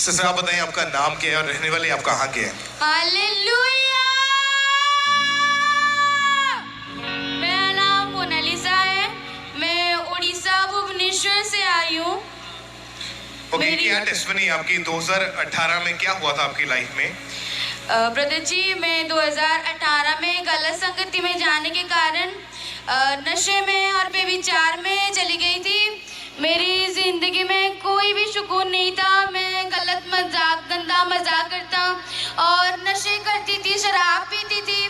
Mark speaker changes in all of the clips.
Speaker 1: Sister आप बताइए आपका नाम क्या है और रहने वाले आप कहाँ के हैं?
Speaker 2: हालेलुया। मेरा नाम मोनालिसा है। मैं उड़ीसा भुवनेश्वर से आई हूँ।
Speaker 1: ओके, क्या टेस्टिमनी आपकी 2018 में क्या हुआ था आपकी लाइफ में?
Speaker 2: ब्रदर जी, मैं 2018 में गलत संगति में जाने के कारण नशे में और बेविचार में चली गई थी। मेरी जिंदगी में कोई भी सुकून नहीं था। मैं गलत मजाक, गंदा मजाक करता और नशे करती थी, शराब पीती थी।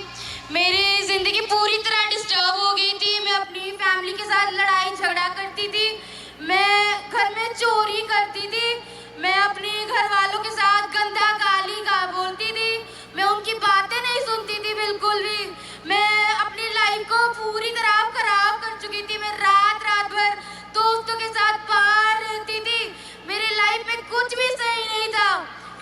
Speaker 2: मेरी जिंदगी पूरी तरह डिस्टर्ब हो गई थी। मैं अपनी फैमिली के साथ लड़ाई झगड़ा करती थी। मैं घर में चोरी करती थी। मैं अपने घर वालों के साथ गंदा गाली बोलती थी। मैं उनकी बातें नहीं सुनती थी बिल्कुल भी। मैं अपनी लाइफ को पूरी तरह खराब कर चुकी थी। मैं रात भर दोस्तों के साथ बाहर रहती थी। मेरी लाइफ में कुछ भी सही नहीं था।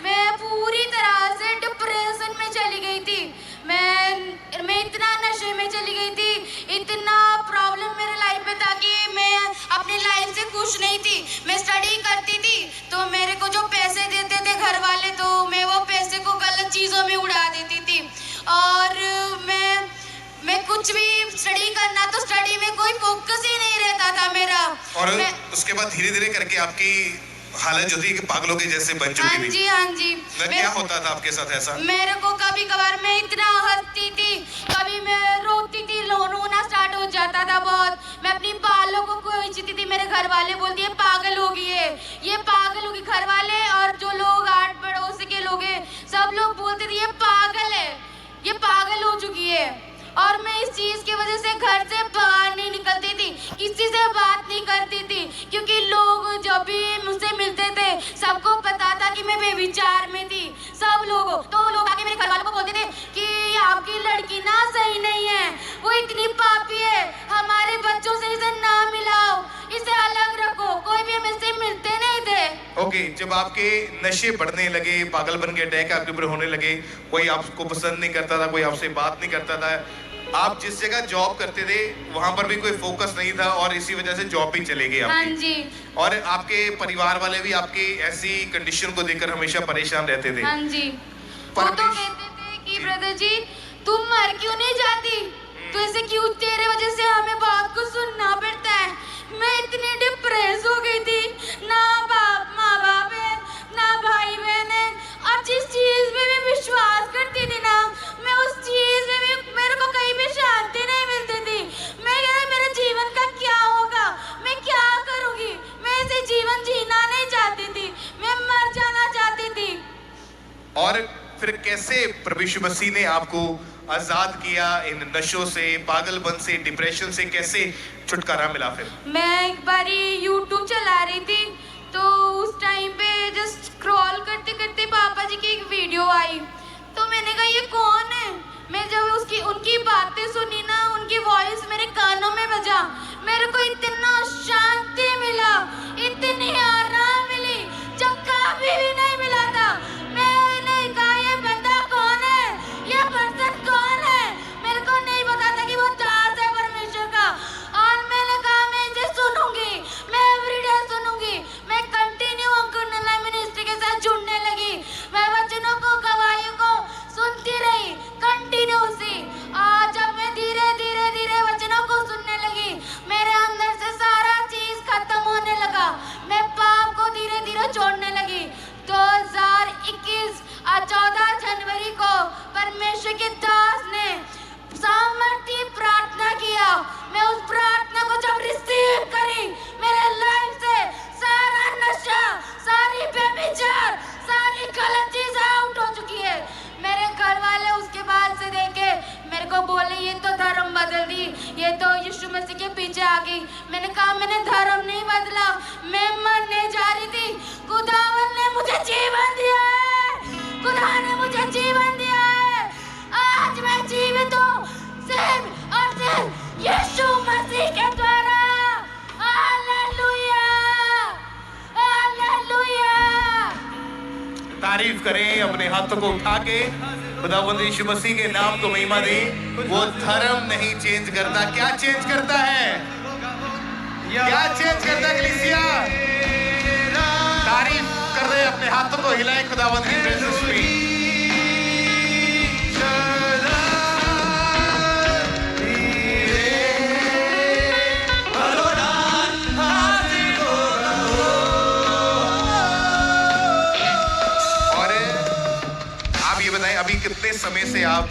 Speaker 2: मैं पूरी तरह से डिप्रेशन में चली गई थी। मैं इतना नशे में चली गई थी, इतना प्रॉब्लम मेरे लाइफ में था कि मैं अपनी लाइफ से खुश नहीं थी। मैं स्टडी करती थी तो मेरे को जो पैसे देते थे घर वाले, तो मैं वो पैसे को गलत चीज़ों में उड़ा देती थी। और मैं कुछ भी स्टडी करना तो स्टडी में कोई फोकस ही नहीं रहता था मेरा।
Speaker 1: और उसके बाद धीरे धीरे करके आपकी हालत जो थी कि पागलों के जैसे बन चुकी थी।
Speaker 2: हाँ जी।
Speaker 1: क्या होता था आपके साथ ऐसा?
Speaker 2: मेरे को कभी कभार मैं इतना हंसती थी, कभी मैं रोती थी, रोना स्टार्ट हो जाता था बहुत। मैं अपनी बालों को खींचती थी। मेरे घर वाले बोलती है पागल हो गई है, ये पागल होगी। घर वाले और जो लोग आठ पड़ोस के लोग हैं, सब लोग बोलते थे ये पागल है, ये पागल हो चुकी है। और मैं इस चीज़ की वजह से घर से बाहर नहीं निकलती थी, किसी से बात नहीं करती थी, क्योंकि लोग जब भी मुझसे मिलते थे सबको पता था कि मैं बेविचार में थी। सब लोग आके मेरे घर वालों को बोलते थे कि आपकी लड़की ना सही नहीं है, वो इतनी पापी है, हमारे बच्चों से इसे ना मिलाओ, इसे अलग रखो। कोई भी हमसे मिलते नहीं थे।
Speaker 1: ओके, जब आपके नशे बढ़ने लगे, पागलपन के अटैक आपके ऊपर होने लगे, कोई आपको पसंद नहीं करता था, कोई आपसे बात नहीं करता था, आप जिस जगह जॉब करते थे वहां पर भी कोई फोकस नहीं था और इसी वजह से जॉब भी चले गई आपकी।
Speaker 2: हाँ जी।
Speaker 1: और आपके परिवार वाले भी आपकी ऐसी कंडीशन को देखकर हमेशा परेशान रहते थे।
Speaker 2: हाँ जी। वो तो कहते थे कि ब्रदर जी तुम मर क्यों नहीं जाती, तो ऐसे क्यों, तेरे वजह से हमें बात को सुनना पड़ता है। मैं इतनी डिप्रेस हो गई थी, ना माँ बाप है, ना भाई बहन है। और जिस चीज में मैं विश्वास करती थी ना, मैं उस चीज में भी मेरे को कहीं भी शांति नहीं मिलती थी। मैं मेरे जीवन का क्या होगा, मैं क्या करूंगी, मैं ऐसे जीवन जीना नहीं चाहती थी, मैं मर जाना चाहती थी।
Speaker 1: और फिर कैसे प्रभु यीशु मसीह ने आपको आजाद किया इन नशों से, पागलपन से, डिप्रेशन से? कैसे छुटकारा मिला फिर?
Speaker 2: मैं एक बारी YouTube चला रही थी, तो उस टाइम पे जस्ट स्क्रॉल करते करते पापा जी की एक वीडियो आई, तो मैंने कहा ये कौन है। मैं जब उनकी बातें सुनी ना, उनकी वॉइस मेरे कानों में बजा, मेरे को इतना शांति मिला, इतनी आराम मिली जब कभी भी नहीं मिला था। मैंने कहा ये बंदा कौन है, ये पर्सन कौन है। मेरे को नहीं पता था कि वो दास है परमेश्वर का। और मैंने कहा मैं इसे सुनूंगी, मैं एवरीडे सुनूंगी। मैं कंटिन्यू अंकुरनला मिनिस्ट्री के साथ जुड़ने लगी। मैं वचनों को, गवाहियों को सुनती रही कंटिन्यूसली। और जब मैं धीरे धीरे वचनों को सुनने लगी, मेरे अंदर से सारा चीज खत्म होने लगा। मैं पाप को धीरे धीरे छोड़ने लगी। 2021 14 जनवरी को परमेश्वर के दास ने सामर्थ्य प्रार्थना किया। मैं उस प्रार्थना को जब रिसीव करी, मेरे लाइफ से सारा नशा, सारी बेविचार, सारी गलत चीजें आउट हो चुकी है। मेरे घर वाले उसके बाद से देखे, मेरे को बोले ये तो धर्म बदल दी, ये तो यीशु मसीह के पीछे आ गई। मैंने कहा मैंने धर्म नहीं बदला, मैं मरने जा रही थी। खुदावन ने मुझे जीवन दिया है, खुदा ने मुझे जीवन दिया है। आज मैं जीवित हूँ सिर्फ और सिर्फ यीशु मसीह के द्वारा। Hallelujah, hallelujah.
Speaker 1: तारीफ करें, अपने हाथों को उठा के खुदावंद यीशु मसीह के नाम को महिमा दी। वो धर्म नहीं चेंज करता, क्या चेंज करता है? क्या चेंज करता है कलीसिया? तारीफ कर रहे हैं अपने हाथों को हिलाएं खुदावंद की प्रेजेंस में। बताएं अभी कितने समय से आप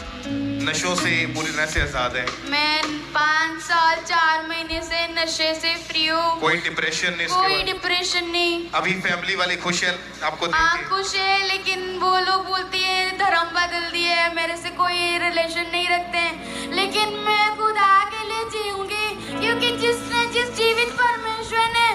Speaker 1: नशों से पूरी तरह से आजाद हैं?
Speaker 2: मैं 5 साल 4 महीने से नशे से फ्री हूँ।
Speaker 1: कोई डिप्रेशन नहीं?
Speaker 2: कोई डिप्रेशन नहीं।
Speaker 1: अभी फैमिली वाले खुश हैं आपको देख के?
Speaker 2: खुश है, लेकिन वो लोग बोलती है धर्म बदल दिए, मेरे से कोई रिलेशन नहीं रखते हैं। लेकिन मैं खुदा के लिए जीऊंगी, क्योंकि जिस जीवित परमेश्वर ने